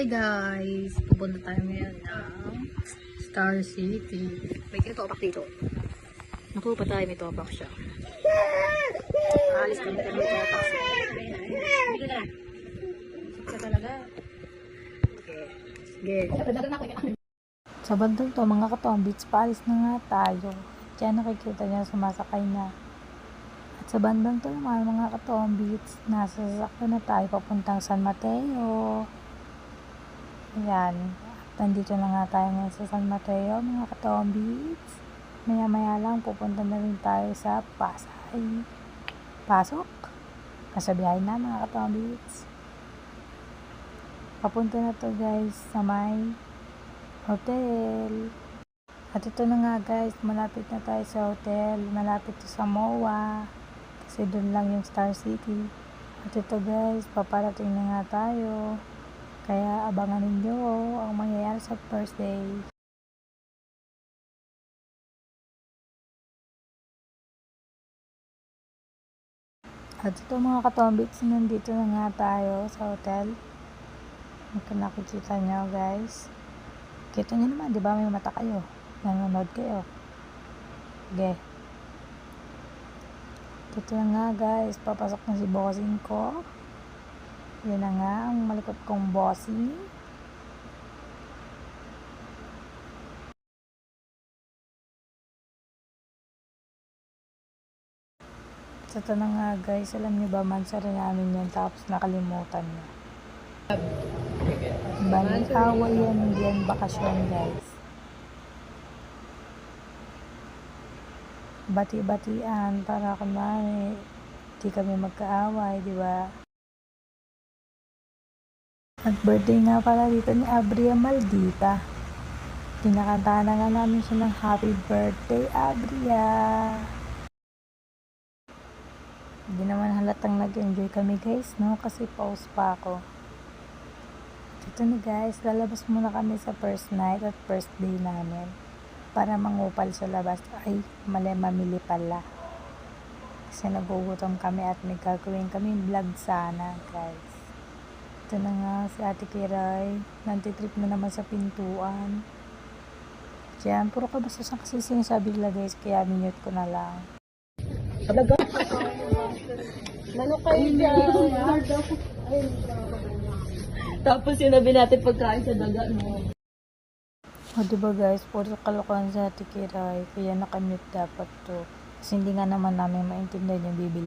guys, pupunta tayo ngayon ng Star City. May topak dito. Naku pa tayo, may topak siya. Alis kami tayo, may topak siya. Siya talaga. Okay. Sa bandang to mga katombits, paalis na nga tayo. Diyan nakikita niya sumasakay na. At sa bandang to naman mga katombits, nasa sasakyan na tayo papuntang San Mateo. Ayan. At nandito na nga tayo ngayon sa San Mateo mga katombits. Maya maya lang pupunta na rin tayo sa Pasay. Pasok. Kasabihay na mga katombits. Papunta na to guys sa may hotel. At ito na nga guys, malapit na tayo sa hotel. Malapit to sa MOA. Kasi doon lang yung Star City. At ito guys, paparating na nga tayo. Kaya abangan ninyo ang mangyayari sa first day. At ito mga katombits, nandito na nga tayo sa hotel. Kung nakikita nyo guys. Kita nyo naman, di ba may mata kayo? Nanonood kayo. Okay. Ito na nga guys, papasok na si bossing ko. Yan na nga ang malikot kong bossing. Ito na nga guys, alam nyo ba, mansa rin namin yan tapos nakalimutan nyo. Balik-away yan bakasyon guys. Bati-batian para kunwari di kami magkaaway, di ba? At birthday nga pala dito ni Abria Maldita. Kinakanta na nga namin siya ng happy birthday, Abria. Hindi naman halatang nag-enjoy kami guys, no? Kasi pause pa ako. Ito na guys, lalabas muna kami sa first night at first day namin. Para mangupal sa labas. Ay, mamili pala. Kasi nagugutom kami at may gagawin kami vlog sana guys. Ito na nga si Ate Kiray. Nantitrip na naman sa pintuan. Diyan, puro kabastusan kasi sinasabi nila guys. Kaya minute ko na lang. Talaga? Manok kayo dyan. Tapos sinabi natin pagkain sa daga, no? O diba guys, puro kalokohan sa Ate Kiray. Kaya nakamute dapat to. Kasi hindi nga naman namin maintindihan yung bibili.